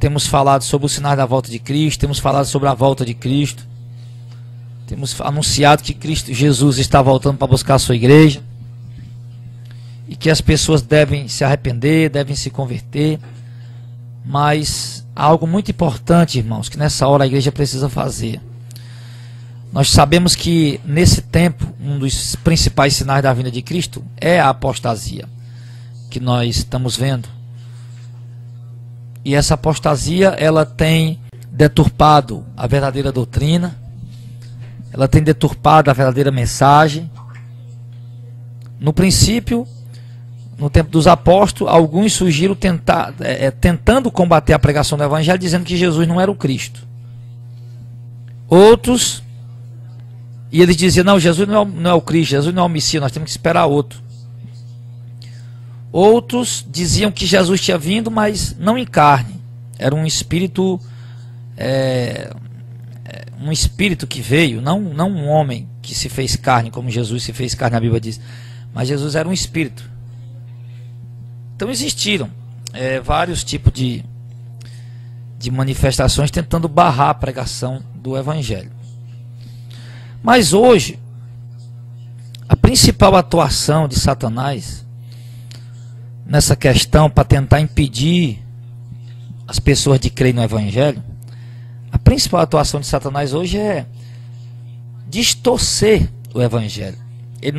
temos falado sobre os sinais da volta de Cristo, temos falado sobre a volta de Cristo, temos anunciado que Cristo Jesus está voltando para buscar a sua igreja e que as pessoas devem se arrepender, devem se converter. Mas há algo muito importante, irmãos, que nessa hora a igreja precisa fazer. Nós sabemos que nesse tempo um dos principais sinais da vinda de Cristo é a apostasia que nós estamos vendo. E essa apostasia, ela tem deturpado a verdadeira doutrina, ela tem deturpado a verdadeira mensagem. No princípio, no tempo dos apóstolos, alguns surgiram tentando combater a pregação do evangelho, dizendo que Jesus não era o Cristo. Outros, e eles diziam, não, Jesus não é o Cristo, Jesus não é o Messias, nós temos que esperar outro. Outros diziam que Jesus tinha vindo, mas não em carne. Era um espírito, que veio, não um homem que se fez carne, como Jesus se fez carne, a Bíblia diz. Mas Jesus era um espírito. Então existiram vários tipos de manifestações tentando barrar a pregação do evangelho. Mas hoje, a principal atuação de Satanás nessa questão para tentar impedir as pessoas de crer no evangelho, a principal atuação de Satanás hoje é distorcer o evangelho. Ele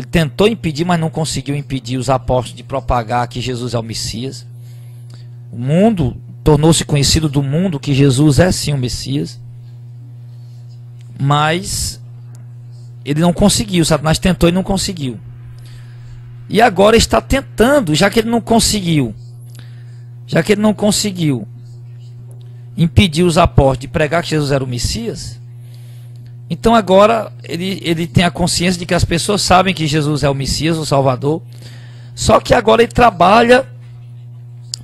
tentou impedir, mas não conseguiu impedir os apóstolos de propagar que Jesus é o Messias. O mundo tornou-se conhecido do mundo que Jesus é sim o Messias. Mas ele não conseguiu, Satanás tentou e não conseguiu. E agora está tentando, já que ele não conseguiu impedir os apóstolos de pregar que Jesus era o Messias. Então agora ele tem a consciência de que as pessoas sabem que Jesus é o Messias, o Salvador. Só que agora ele trabalha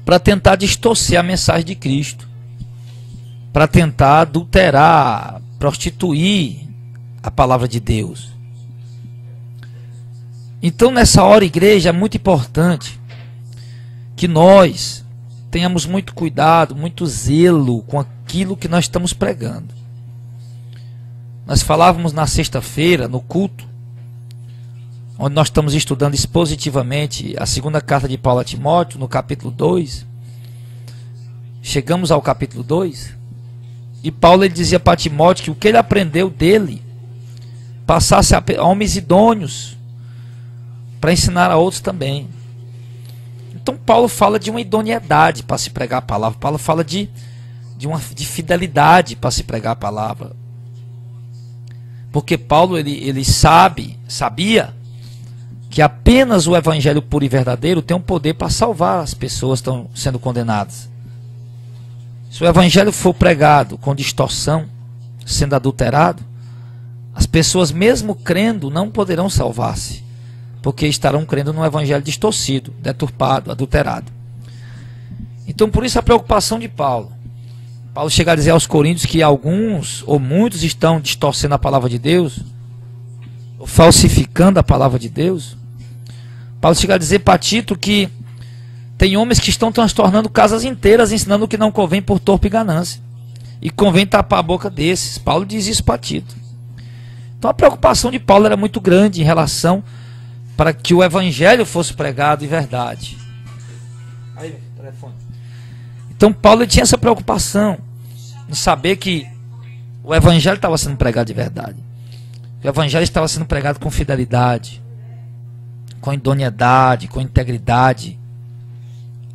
para tentar distorcer a mensagem de Cristo, para tentar adulterar, prostituir a palavra de Deus. Então nessa hora, igreja, é muito importante que nós tenhamos muito cuidado, muito zelo com aquilo que nós estamos pregando. Nós falávamos na sexta-feira, no culto, onde nós estamos estudando expositivamente a segunda carta de Paulo a Timóteo, no capítulo 2. Chegamos ao capítulo 2, e Paulo ele dizia para Timóteo que o que ele aprendeu dele passasse a homens idôneos para ensinar a outros também. Então Paulo fala de uma idoneidade para se pregar a palavra. Paulo fala de fidelidade para se pregar a palavra. Porque Paulo ele sabia que apenas o evangelho puro e verdadeiro tem um poder para salvar as pessoas que estão sendo condenadas. Se o evangelho for pregado com distorção, sendo adulterado, as pessoas mesmo crendo não poderão salvar-se, porque estarão crendo num evangelho distorcido, deturpado, adulterado. Então por isso a preocupação de Paulo. Paulo chega a dizer aos coríntios que alguns ou muitos estão distorcendo a palavra de Deus, ou falsificando a palavra de Deus. Paulo chega a dizer para Tito que tem homens que estão transtornando casas inteiras, ensinando o que não convém por torpe ganância, e convém tapar a boca desses. Paulo diz isso para Tito. Então a preocupação de Paulo era muito grande em relação para que o evangelho fosse pregado em verdade. Aí, telefone. Então Paulo tinha essa preocupação em saber que o evangelho estava sendo pregado de verdade. O evangelho estava sendo pregado com fidelidade, com idoneidade, com integridade.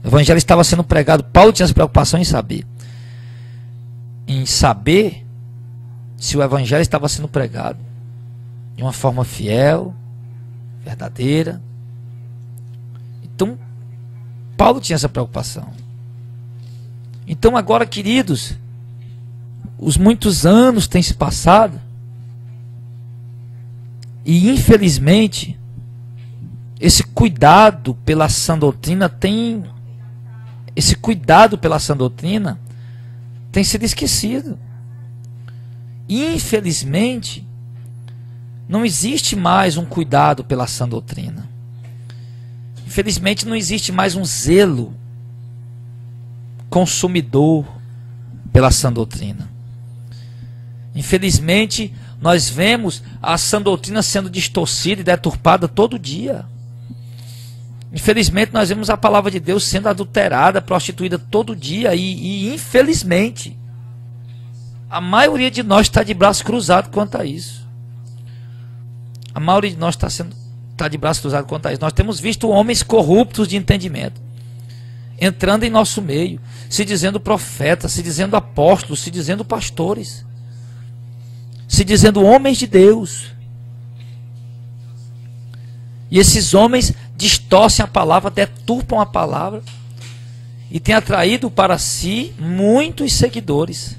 O evangelho estava sendo pregado. Paulo tinha essa preocupação em saber se o evangelho estava sendo pregado de uma forma fiel, verdadeira. Então Paulo tinha essa preocupação. Então agora, queridos, os muitos anos têm se passado e infelizmente esse cuidado pela sã doutrina tem sido esquecido. Infelizmente não existe mais um cuidado pela sã doutrina. Infelizmente não existe mais um zelo consumidor pela sã doutrina. Infelizmente, nós vemos a sã doutrina sendo distorcida e deturpada todo dia. Infelizmente, nós vemos a palavra de Deus sendo adulterada, prostituída todo dia. E infelizmente, a maioria de nós está de braço cruzado quanto a isso. A maioria de nós está de braço cruzado quanto a isso. Nós temos visto homens corruptos de entendimento entrando em nosso meio, se dizendo profetas, se dizendo apóstolos, se dizendo pastores, se dizendo homens de Deus. E esses homens distorcem a palavra, deturpam a palavra e têm atraído para si muitos seguidores.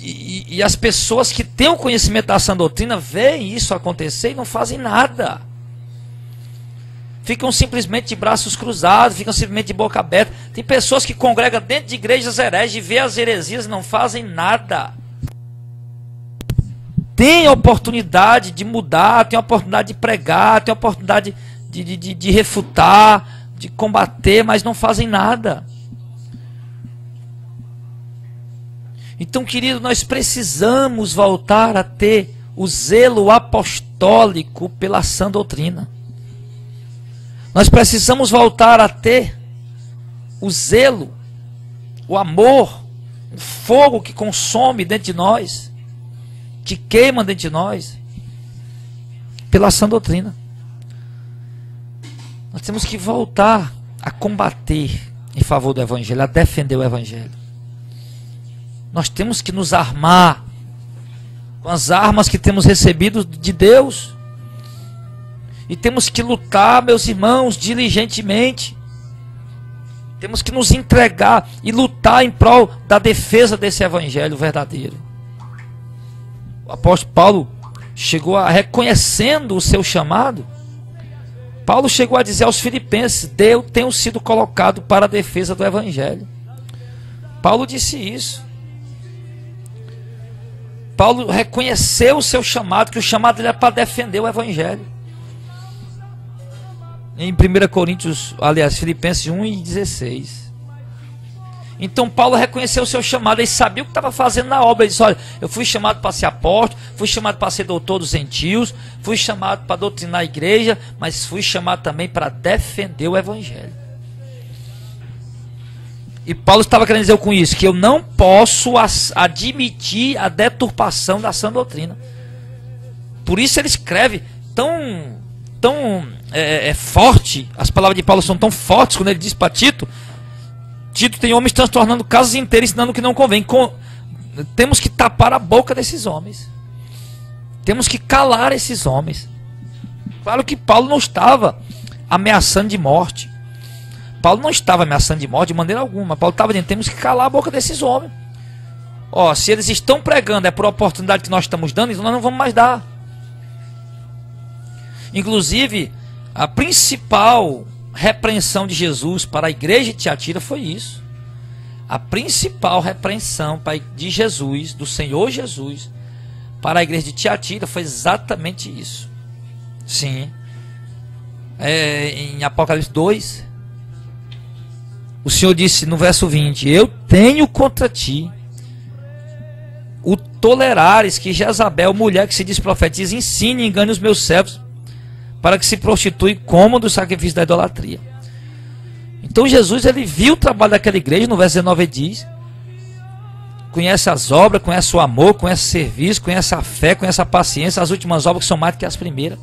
E as pessoas que têm o conhecimento da sã doutrina veem isso acontecer e não fazem nada. Ficam simplesmente de braços cruzados, ficam simplesmente de boca aberta. Tem pessoas que congregam dentro de igrejas hereges e vê as heresias e não fazem nada. Tem a oportunidade de mudar, tem a oportunidade de pregar, tem a oportunidade de refutar, de combater, mas não fazem nada. Então, querido, nós precisamos voltar a ter o zelo apostólico pela sã doutrina. Nós precisamos voltar a ter o zelo, o amor, o fogo que consome dentro de nós, que queima dentro de nós, pela sã doutrina. Nós temos que voltar a combater em favor do Evangelho, a defender o Evangelho. Nós temos que nos armar com as armas que temos recebido de Deus. E temos que lutar, meus irmãos, diligentemente. Temos que nos entregar e lutar em prol da defesa desse Evangelho verdadeiro. O apóstolo Paulo chegou a, reconhecendo o seu chamado, Paulo chegou a dizer aos filipenses: eu tenho sido colocado para a defesa do Evangelho. Paulo disse isso. Paulo reconheceu o seu chamado, que o chamado dele era para defender o Evangelho. Em 1 Coríntios, aliás, Filipenses 1:16. Então Paulo reconheceu o seu chamado, ele sabia o que estava fazendo na obra. Ele disse: olha, eu fui chamado para ser apóstolo, fui chamado para ser doutor dos gentios, fui chamado para doutrinar a igreja, mas fui chamado também para defender o Evangelho. E Paulo estava querendo dizer com isso que eu não posso admitir a deturpação da sã doutrina. Por isso ele escreve tão forte, as palavras de Paulo são tão fortes quando ele diz para Tito: Tito, tem homens transtornando casas inteiras, ensinando o que não convém. Temos que tapar a boca desses homens. Temos que calar esses homens. Claro que Paulo não estava ameaçando de morte. Paulo não estava ameaçando de morte de maneira alguma. Paulo estava dizendo: temos que calar a boca desses homens. Ó, se eles estão pregando é por oportunidade que nós estamos dando, então nós não vamos mais dar. Inclusive, a principal repreensão de Jesus para a igreja de Tiatira foi isso. A principal repreensão de Jesus, do Senhor Jesus, para a igreja de Tiatira foi exatamente isso. Sim. Em Apocalipse 2, o Senhor disse no verso 20: eu tenho contra ti o tolerares que Jezabel, mulher que se diz profetiza, ensine e engane os meus servos, para que se prostitui como do sacrifício da idolatria. Então Jesus, ele viu o trabalho daquela igreja. No verso 19 diz: conhece as obras, conhece o amor, conhece o serviço, conhece a fé, conhece a paciência, as últimas obras que são mais do que as primeiras.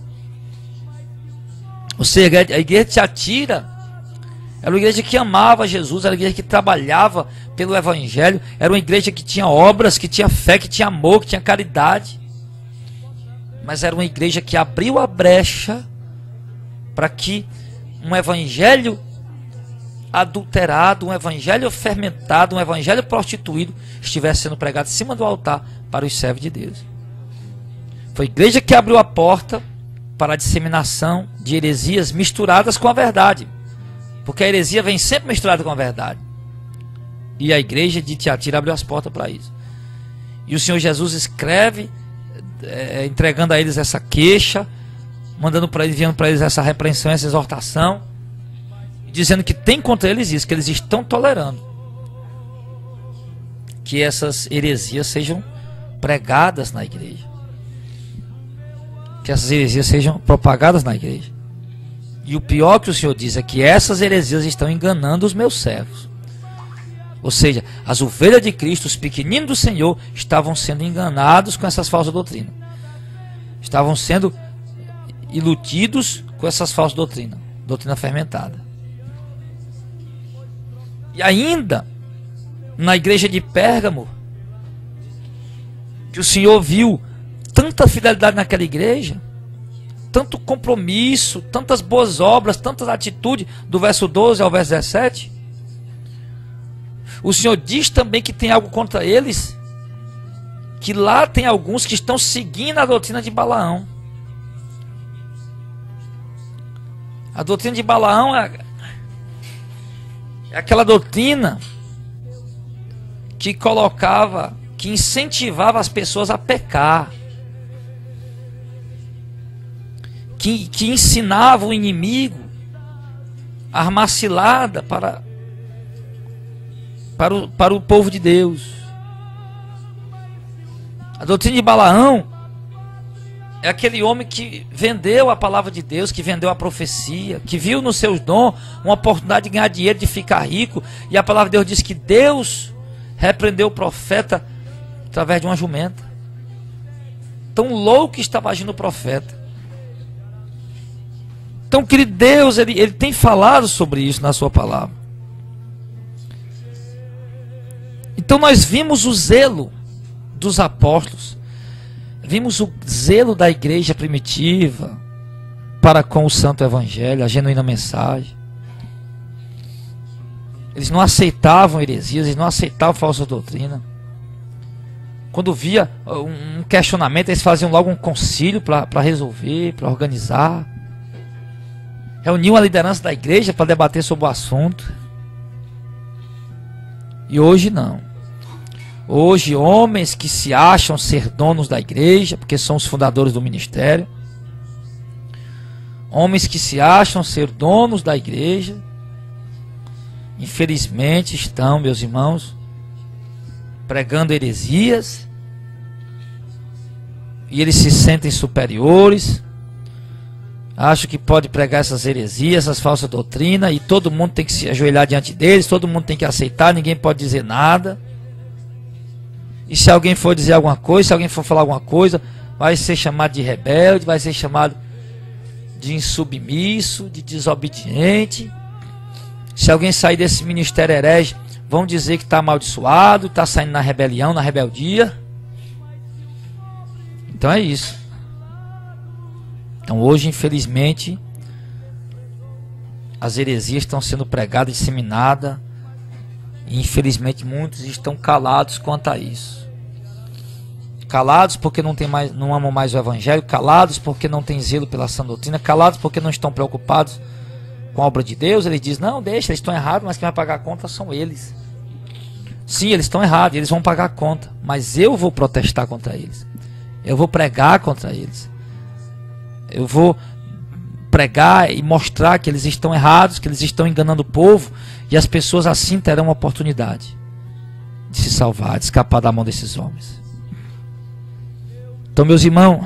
Ou seja, a igreja de Tiatira era uma igreja que amava Jesus, era uma igreja que trabalhava pelo Evangelho, era uma igreja que tinha obras, que tinha fé, que tinha amor, que tinha caridade. Mas era uma igreja que abriu a brecha para que um evangelho adulterado, um evangelho fermentado, um evangelho prostituído estivesse sendo pregado em cima do altar para os servos de Deus. Foi a igreja que abriu a porta para a disseminação de heresias misturadas com a verdade, porque a heresia vem sempre misturada com a verdade. E a igreja de Tiatira abriu as portas para isso. E o Senhor Jesus escreve, entregando a eles essa queixa, mandando para eles, enviando para eles essa repreensão, essa exortação, dizendo que tem contra eles isso, que eles estão tolerando que essas heresias sejam pregadas na igreja, que essas heresias sejam propagadas na igreja. E o pior que o Senhor diz é que essas heresias estão enganando os meus servos. Ou seja, as ovelhas de Cristo, os pequeninos do Senhor, estavam sendo enganados com essas falsas doutrinas. Estavam sendo iludidos com essas falsas doutrinas, doutrina fermentada. E ainda, na igreja de Pérgamo, que o Senhor viu tanta fidelidade naquela igreja, tanto compromisso, tantas boas obras, tantas atitudes, do verso 12 ao verso 17, o Senhor diz também que tem algo contra eles, que lá tem alguns que estão seguindo a doutrina de Balaão. A doutrina de Balaão é aquela doutrina que colocava, que incentivava as pessoas a pecar, que ensinava o inimigo a armar cilada para o povo de Deus. A doutrina de Balaão é aquele homem que vendeu a palavra de Deus, que vendeu a profecia, que viu nos seus dons uma oportunidade de ganhar dinheiro, de ficar rico, e a palavra de Deus diz que Deus repreendeu o profeta através de uma jumenta. Tão louco estava agindo o profeta. Então, querido, Deus, ele tem falado sobre isso na sua palavra. Então nós vimos o zelo dos apóstolos, vimos o zelo da igreja primitiva para com o santo evangelho, a genuína mensagem. Eles não aceitavam heresias, eles não aceitavam falsa doutrina. Quando via um questionamento, eles faziam logo um concílio para resolver, para organizar. Reuniam a liderança da igreja para debater sobre o assunto. E hoje não. Hoje, homens que se acham ser donos da igreja, porque são os fundadores do ministério, homens que se acham ser donos da igreja, infelizmente estão, meus irmãos, pregando heresias, e eles se sentem superiores, acham que pode pregar essas heresias, essas falsas doutrinas, e todo mundo tem que se ajoelhar diante deles, todo mundo tem que aceitar, ninguém pode dizer nada. E se alguém for dizer alguma coisa, se alguém for falar alguma coisa, vai ser chamado de rebelde, vai ser chamado de insubmisso, de desobediente. Se alguém sair desse ministério herege, vão dizer que está amaldiçoado, está saindo na rebelião, na rebeldia. Então é isso. Então hoje, infelizmente, as heresias estão sendo pregadas, disseminadas, e infelizmente muitos estão calados quanto a isso. Calados porque não amam mais o evangelho, calados porque não têm zelo pela sã doutrina, calados porque não estão preocupados com a obra de Deus. Ele diz, não, deixa, eles estão errados, mas quem vai pagar a conta são eles. Sim, eles estão errados, eles vão pagar a conta, mas eu vou protestar contra eles, eu vou pregar contra eles, eu vou pregar e mostrar que eles estão errados, que eles estão enganando o povo, e as pessoas assim terão uma oportunidade de se salvar, de escapar da mão desses homens. Então, meus irmãos,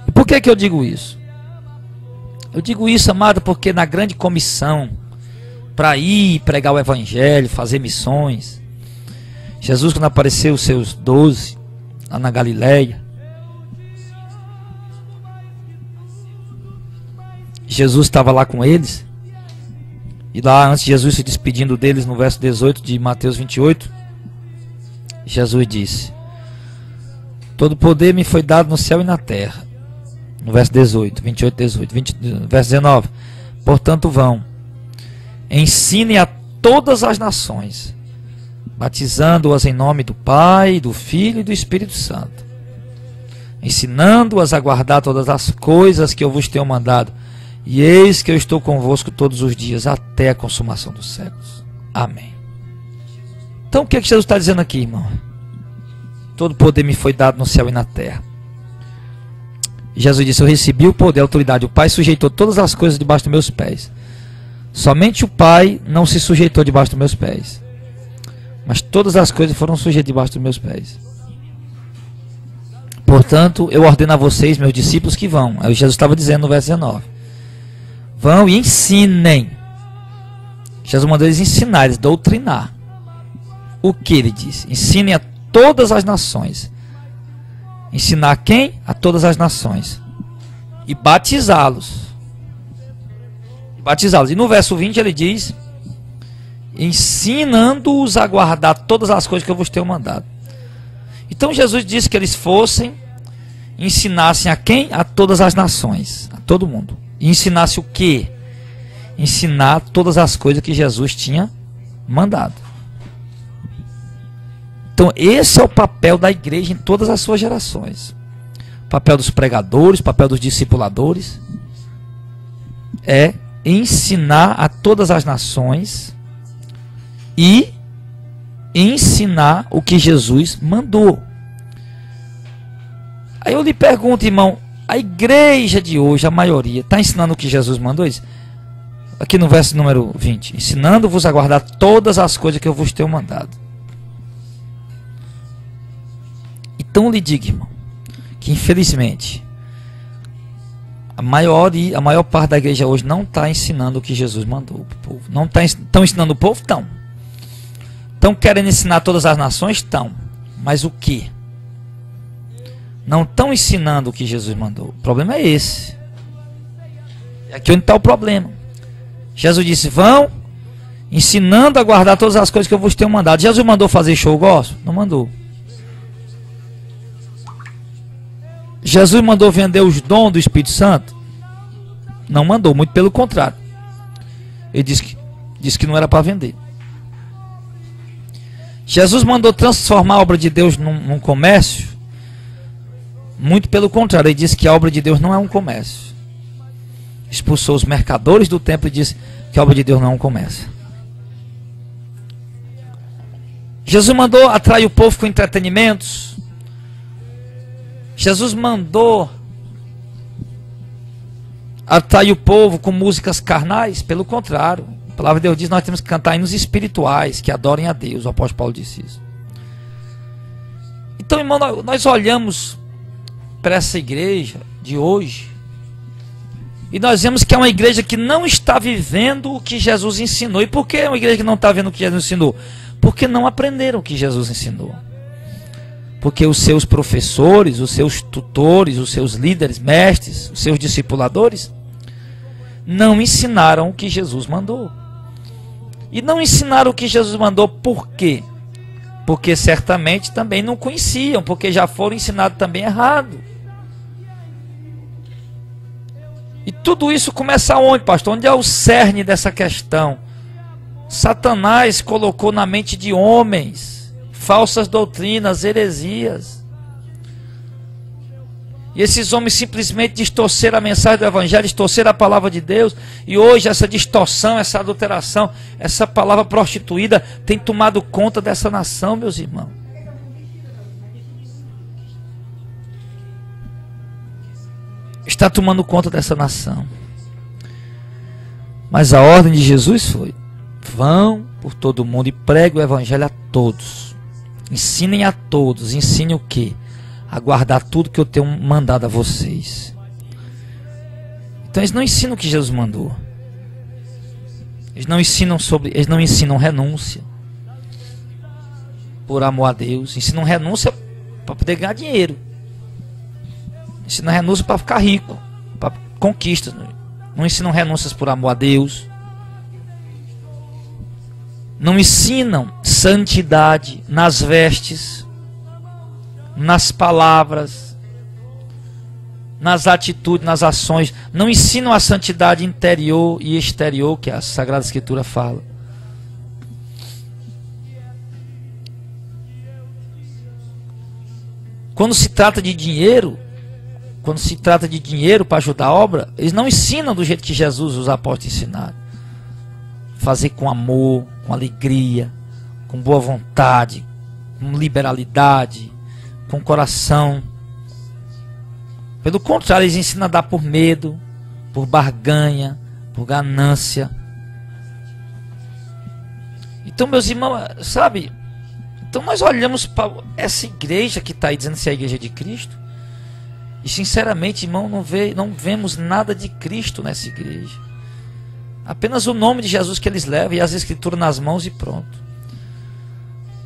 e por que eu digo isso? Eu digo isso, amado, porque na grande comissão, para ir pregar o evangelho, fazer missões, Jesus, quando apareceu os seus 12, lá na Galileia, Jesus estava lá com eles, e lá antes de Jesus se despedindo deles, no verso 18 de Mateus 28, Jesus disse, todo poder me foi dado no céu e na terra. No verso 18, 28, 18, verso 19, portanto vão, ensinem a todas as nações, batizando-as em nome do Pai, do Filho e do Espírito Santo, ensinando-as a guardar todas as coisas que eu vos tenho mandado, e eis que eu estou convosco todos os dias, até a consumação dos séculos. Amém. Então o que Jesus está dizendo aqui, irmão? Todo poder me foi dado no céu e na terra. Jesus disse: eu recebi o poder, a autoridade. O Pai sujeitou todas as coisas debaixo dos meus pés. Somente o Pai não se sujeitou debaixo dos meus pés, mas todas as coisas foram sujeitas debaixo dos meus pés. Portanto, eu ordeno a vocês, meus discípulos, que vão. Aí Jesus estava dizendo no verso 19: vão e ensinem. Jesus mandou eles ensinar, eles doutrinar. O que ele disse? Ensinem a todas as nações. Ensinar quem? A todas as nações. E batizá-los. E no verso 20 ele diz: ensinando-os a guardar todas as coisas que eu vos tenho mandado. Então Jesus disse que eles fossem, ensinassem a quem? A todas as nações, a todo mundo. E ensinasse o quê? Ensinar todas as coisas que Jesus tinha mandado. Então esse é o papel da igreja em todas as suas gerações. O papel dos pregadores, o papel dos discipuladores é ensinar a todas as nações e ensinar o que Jesus mandou. Aí eu lhe pergunto, irmão, a igreja de hoje, a maioria, está ensinando o que Jesus mandou? Aqui no verso número 20: ensinando-vos a guardar todas as coisas que eu vos tenho mandado. Então lhe digo, irmão, que infelizmente a maior parte da igreja hoje não está ensinando o que Jesus mandou para o povo. Não estão ensinando o povo? Estão querendo ensinar todas as nações? Estão. Mas o que? Não estão ensinando o que Jesus mandou. O problema é esse. É aqui onde está o problema. Jesus disse: vão ensinando a guardar todas as coisas que eu vos tenho mandado. Jesus mandou fazer show gospel? Não mandou. Jesus mandou vender os dons do Espírito Santo? Não mandou, muito pelo contrário. Ele disse que não era para vender. Jesus mandou transformar a obra de Deus num comércio? Muito pelo contrário, ele disse que a obra de Deus não é um comércio. Expulsou os mercadores do templo e disse que a obra de Deus não é um comércio. Jesus mandou atrair o povo com entretenimentos? Jesus mandou atrair o povo com músicas carnais? Pelo contrário, a palavra de Deus diz que nós temos que cantar hinos espirituais que adorem a Deus. O apóstolo Paulo disse isso. Então, irmão, nós olhamos para essa igreja de hoje e nós vemos que é uma igreja que não está vivendo o que Jesus ensinou. E por que é uma igreja que não está vendo o que Jesus ensinou? Porque não aprenderam o que Jesus ensinou. Porque os seus professores, os seus tutores, os seus líderes, mestres, os seus discipuladores não ensinaram o que Jesus mandou. E não ensinaram o que Jesus mandou por quê? Porque certamente também não conheciam, porque já foram ensinados também errado. E tudo isso começa onde, pastor? Onde é o cerne dessa questão? Satanás colocou na mente de homens falsas doutrinas, heresias. E esses homens simplesmente distorceram a mensagem do Evangelho, distorceram a palavra de Deus. E hoje essa distorção, essa adulteração, essa palavra prostituída tem tomado conta dessa nação, meus irmãos. Está tomando conta dessa nação. Mas a ordem de Jesus foi: vão por todo mundo e preguem o Evangelho a todos. Ensinem a todos. Ensinem o quê? A guardar tudo que eu tenho mandado a vocês. Então eles não ensinam o que Jesus mandou. Eles não ensinam renúncia por amor a Deus. Ensinam renúncia para poder ganhar dinheiro. Ensinam renúncia para ficar rico, para conquistas. Não ensinam renúncias por amor a Deus. Não ensinam santidade nas vestes, nas palavras, nas atitudes, nas ações. Não ensinam a santidade interior e exterior que a Sagrada Escritura fala. Quando se trata de dinheiro, para ajudar a obra, eles não ensinam do jeito que Jesus, os apóstolos, ensinaram. Fazer com amor, com alegria, com boa vontade, com liberalidade, com coração. Pelo contrário, eles ensinam a dar por medo, por barganha, por ganância. Então, meus irmãos, sabe? Então nós olhamos para essa igreja que está aí dizendo ser a igreja de Cristo. E sinceramente, irmão, não vemos nada de Cristo nessa igreja. Apenas o nome de Jesus que eles levam e as escrituras nas mãos e pronto.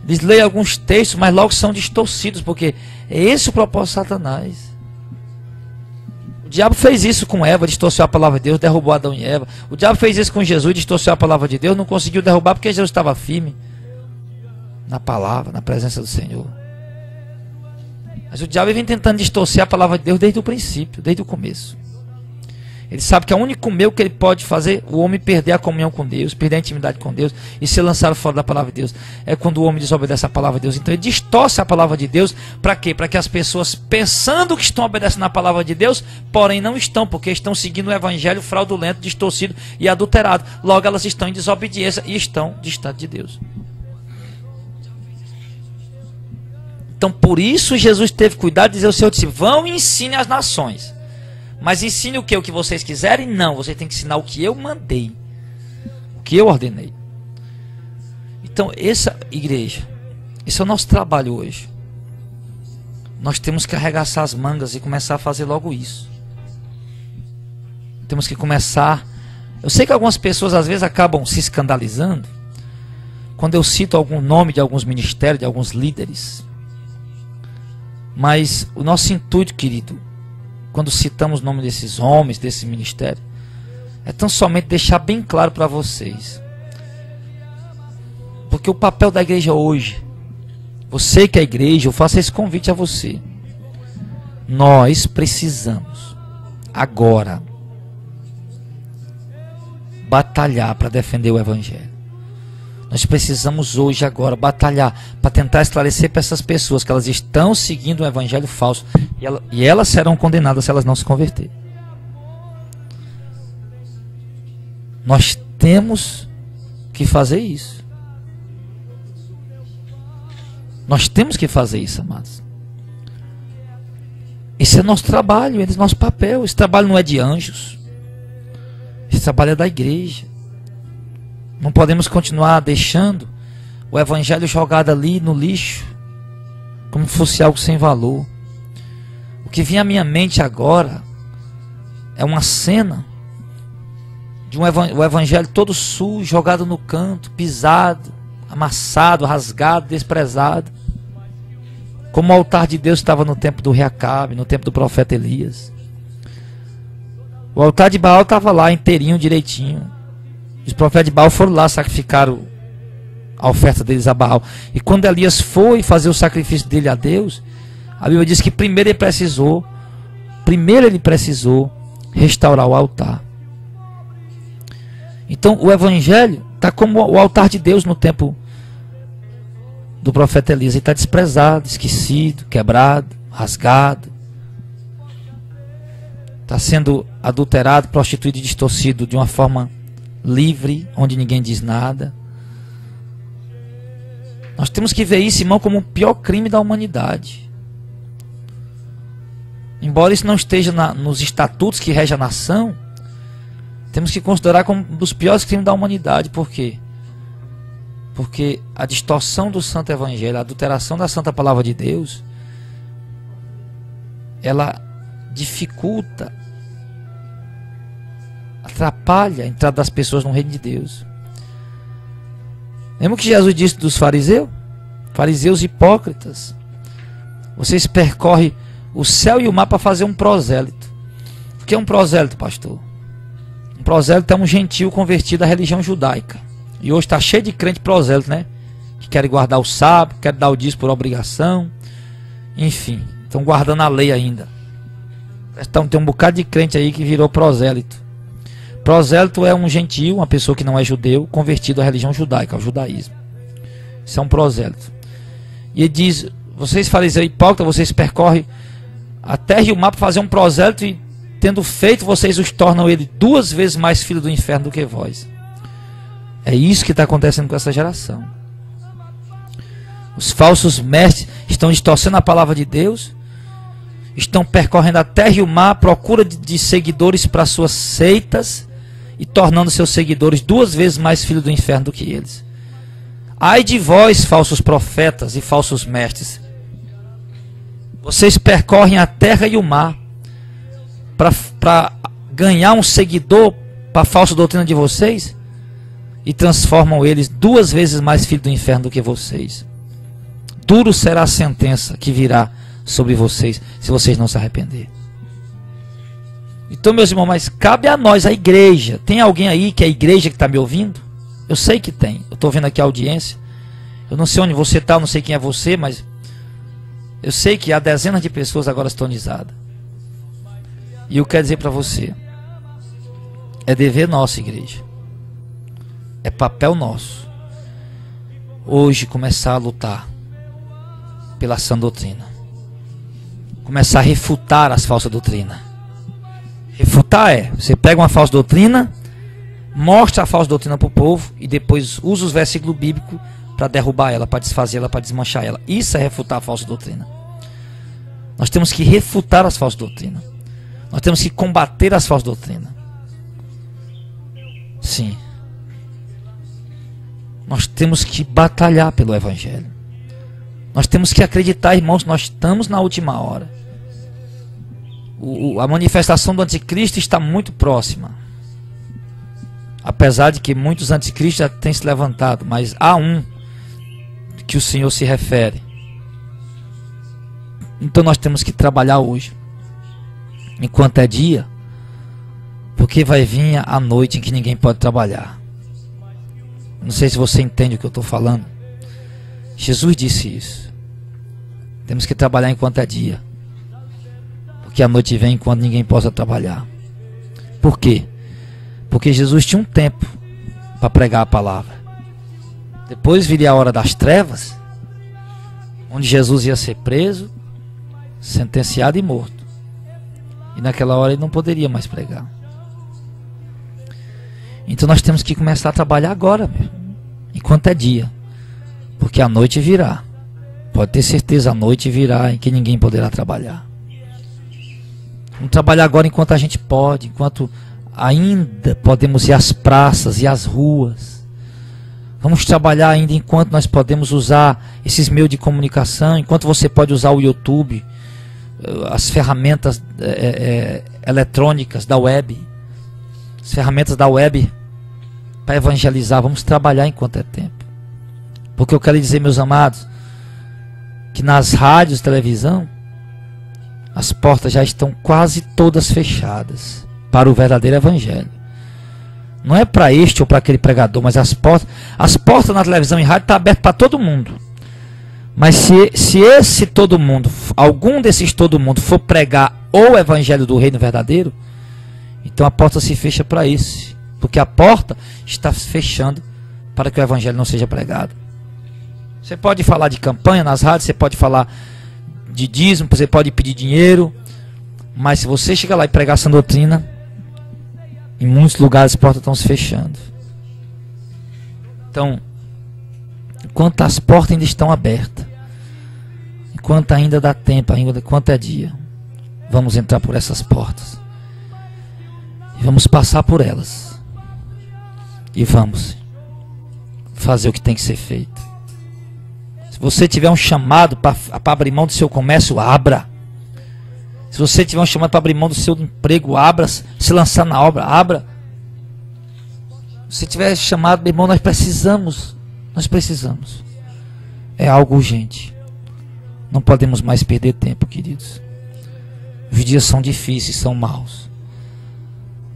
Eles leem alguns textos, mas logo são distorcidos, porque é esse o propósito de Satanás. O diabo fez isso com Eva, distorceu a palavra de Deus, derrubou Adão e Eva. O diabo fez isso com Jesus, distorceu a palavra de Deus, não conseguiu derrubar porque Jesus estava firme na palavra, na presença do Senhor. Mas o diabo vem tentando distorcer a palavra de Deus desde o princípio, desde o começo. Ele sabe que é o único meio que ele pode fazer o homem perder a comunhão com Deus, perder a intimidade com Deus e ser lançado fora da palavra de Deus. É quando o homem desobedece a palavra de Deus. Então ele distorce a palavra de Deus. Para quê? Para que as pessoas, pensando que estão obedecendo a palavra de Deus, porém não estão, porque estão seguindo um evangelho fraudulento, distorcido e adulterado. Logo elas estão em desobediência e estão distantes de Deus. Então por isso Jesus teve cuidado de dizer ao seu discípulo: vão e ensine as nações. Mas ensine o que? O que vocês quiserem? Não, você tem que ensinar o que eu mandei, o que eu ordenei. Então essa igreja, esse é o nosso trabalho hoje. Nós temos que arregaçar as mangas e começar a fazer logo isso. Temos que começar. Eu sei que algumas pessoas às vezes acabam se escandalizando quando eu cito algum nome de alguns ministérios, de alguns líderes. Mas o nosso intuito, querido, quando citamos o nome desses homens, desse ministério, é tão somente deixar bem claro para vocês. Porque o papel da igreja hoje, você que é a igreja, eu faço esse convite a você. Nós precisamos, agora, batalhar para defender o evangelho. Nós precisamos hoje, agora, batalhar para tentar esclarecer para essas pessoas que elas estão seguindo um evangelho falso e elas serão condenadas se elas não se converterem. Nós temos que fazer isso. Nós temos que fazer isso, amados. Esse é nosso trabalho, esse é nosso papel. Esse trabalho não é de anjos. Esse trabalho é da igreja. Não podemos continuar deixando o evangelho jogado ali no lixo, como fosse algo sem valor. O que vem à minha mente agora é uma cena de o evangelho todo sujo, jogado no canto, pisado, amassado, rasgado, desprezado. Como o altar de Deus estava no tempo do rei Acabe, no tempo do profeta Elias. O altar de Baal estava lá inteirinho, direitinho. Os profetas de Baal foram lá, sacrificaram a oferta deles a Baal. E quando Elias foi fazer o sacrifício dele a Deus, a Bíblia diz que primeiro ele precisou restaurar o altar. Então o evangelho está como o altar de Deus no tempo do profeta Elias. Ele está desprezado, esquecido, quebrado, rasgado. Está sendo adulterado, prostituído e distorcido de uma forma livre, onde ninguém diz nada. Nós temos que ver isso, irmão, como o pior crime da humanidade. Embora isso não esteja nos estatutos que regem a nação, temos que considerar como um dos piores crimes da humanidade. Por quê? Porque a distorção do santo evangelho, a adulteração da santa palavra de Deus, ela dificulta, atrapalha a entrada das pessoas no reino de Deus. Lembra o que Jesus disse dos fariseus? Fariseus hipócritas. Vocês percorrem o céu e o mar para fazer um prosélito. O que é um prosélito, pastor? Um prosélito é um gentio convertido à religião judaica. E hoje está cheio de crente prosélito, né? Que querem guardar o sábado, querem dar o dízimo por obrigação. Enfim, estão guardando a lei ainda. Então, tem um bocado de crente aí que virou prosélito. Prosélito é um gentio, uma pessoa que não é judeu, convertido à religião judaica, ao judaísmo. Isso é um prosélito. E ele diz: vocês fariseus hipócritas, vocês percorrem a terra e o mar para fazer um prosélito, e tendo feito, vocês os tornam ele 2 vezes mais filho do inferno do que vós. É isso que está acontecendo com essa geração. Os falsos mestres estão distorcendo a palavra de Deus, estão percorrendo a terra e o mar à procura de seguidores para suas seitas e tornando seus seguidores 2 vezes mais filhos do inferno do que eles. Ai de vós, falsos profetas e falsos mestres, vocês percorrem a terra e o mar para ganhar um seguidor para a falsa doutrina de vocês e transformam eles 2 vezes mais filhos do inferno do que vocês. Duro será a sentença que virá sobre vocês se vocês não se arrependerem. Então, meus irmãos, mas cabe a nós, a igreja. Tem alguém aí que é a igreja que está me ouvindo? Eu sei que tem. Eu estou vendo aqui a audiência. Eu não sei onde você está, eu não sei quem é você, mas eu sei que há dezenas de pessoas agora sintonizadas. E eu quero dizer para você, é dever nosso, igreja. É papel nosso. Hoje começar a lutar pela sã doutrina. Começar a refutar as falsas doutrinas. Refutar você pega uma falsa doutrina, mostra a falsa doutrina para o povo e depois usa os versículos bíblicos para derrubar ela, para desfazer ela, para desmanchar ela. Isso é refutar a falsa doutrina. Nós temos que refutar as falsas doutrinas. Nós temos que combater as falsas doutrinas. Sim. Nós temos que batalhar pelo Evangelho. Nós temos que acreditar, irmãos, nós estamos na última hora. A manifestação do anticristo está muito próxima. Apesar de que muitos anticristos já têm se levantado, mas há um que o Senhor se refere. Então nós temos que trabalhar hoje, enquanto é dia, porque vai vir a noite em que ninguém pode trabalhar. Não sei se você entende o que eu estou falando. Jesus disse isso. Temos que trabalhar enquanto é dia, porque a noite vem enquanto ninguém possa trabalhar. Por quê? Porque Jesus tinha um tempo para pregar a palavra. Depois viria a hora das trevas, onde Jesus ia ser preso, sentenciado e morto. E naquela hora ele não poderia mais pregar. Então nós temos que começar a trabalhar agora mesmo, enquanto é dia, porque a noite virá. Pode ter certeza, a noite virá em que ninguém poderá trabalhar. Vamos trabalhar agora enquanto a gente pode, enquanto ainda podemos ir às praças e às ruas. Vamos trabalhar ainda enquanto nós podemos usar esses meios de comunicação, enquanto você pode usar o YouTube, as ferramentas eletrônicas da web, as ferramentas da web para evangelizar. Vamos trabalhar enquanto é tempo. Porque eu quero dizer, meus amados, que nas rádios e televisão, as portas já estão quase todas fechadas para o verdadeiro evangelho. Não é para este ou para aquele pregador, mas as portas na televisão e rádio estão abertas para todo mundo. Mas se esse todo mundo, algum desses todo mundo for pregar o evangelho do reino verdadeiro, então a porta se fecha para esse, porque a porta está fechando para que o evangelho não seja pregado. Você pode falar de campanha nas rádios, você pode falar de dízimo, você pode pedir dinheiro, mas se você chegar lá e pregar essa doutrina, em muitos lugares as portas estão se fechando. Então, enquanto as portas ainda estão abertas, enquanto ainda dá tempo, ainda enquanto é dia, vamos entrar por essas portas e vamos passar por elas e vamos fazer o que tem que ser feito. Se você tiver um chamado para abrir mão do seu comércio, abra. Se você tiver um chamado para abrir mão do seu emprego, abra. Se lançar na obra, abra. Se tiver chamado, meu irmão, nós precisamos. É algo urgente. Não podemos mais perder tempo, queridos. Os dias são difíceis, são maus.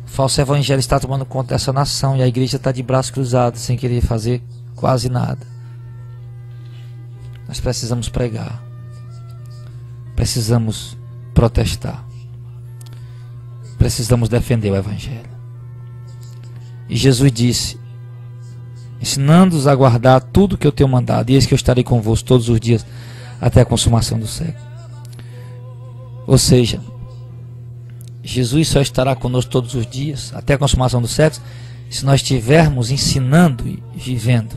O falso evangelho está tomando conta dessa nação e a igreja está de braços cruzados, sem querer fazer quase nada. Nós precisamos pregar. Precisamos protestar. Precisamos defender o evangelho. E Jesus disse: ensinando-os a guardar tudo que eu tenho mandado, e eis que eu estarei convosco todos os dias até a consumação do século. Ou seja, Jesus só estará conosco todos os dias até a consumação do século se nós estivermos ensinando e vivendo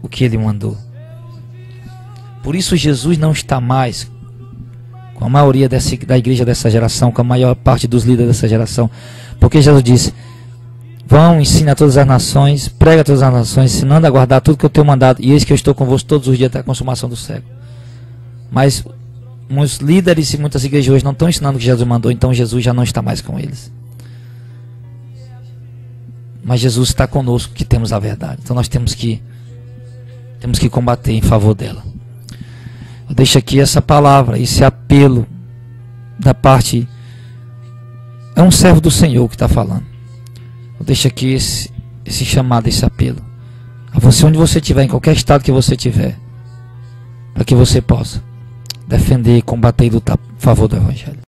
o que ele mandou. Por isso Jesus não está mais com com a maioria da igreja dessa geração, com a maior parte dos líderes dessa geração. Porque Jesus disse: vão, ensina a todas as nações, prega a todas as nações, ensinando a guardar tudo que eu tenho mandado, e eis que eu estou convosco todos os dias até a consumação do século. Mas muitos líderes e muitas igrejas hoje não estão ensinando o que Jesus mandou, então Jesus já não está mais com eles. Mas Jesus está conosco, que temos a verdade. Então nós temos que combater em favor dela. Eu deixo aqui essa palavra, esse apelo da parte. É um servo do Senhor que está falando. Eu deixo aqui esse chamado, esse apelo a você, onde você estiver, em qualquer estado que você estiver, para que você possa defender, combater e lutar a favor do Evangelho.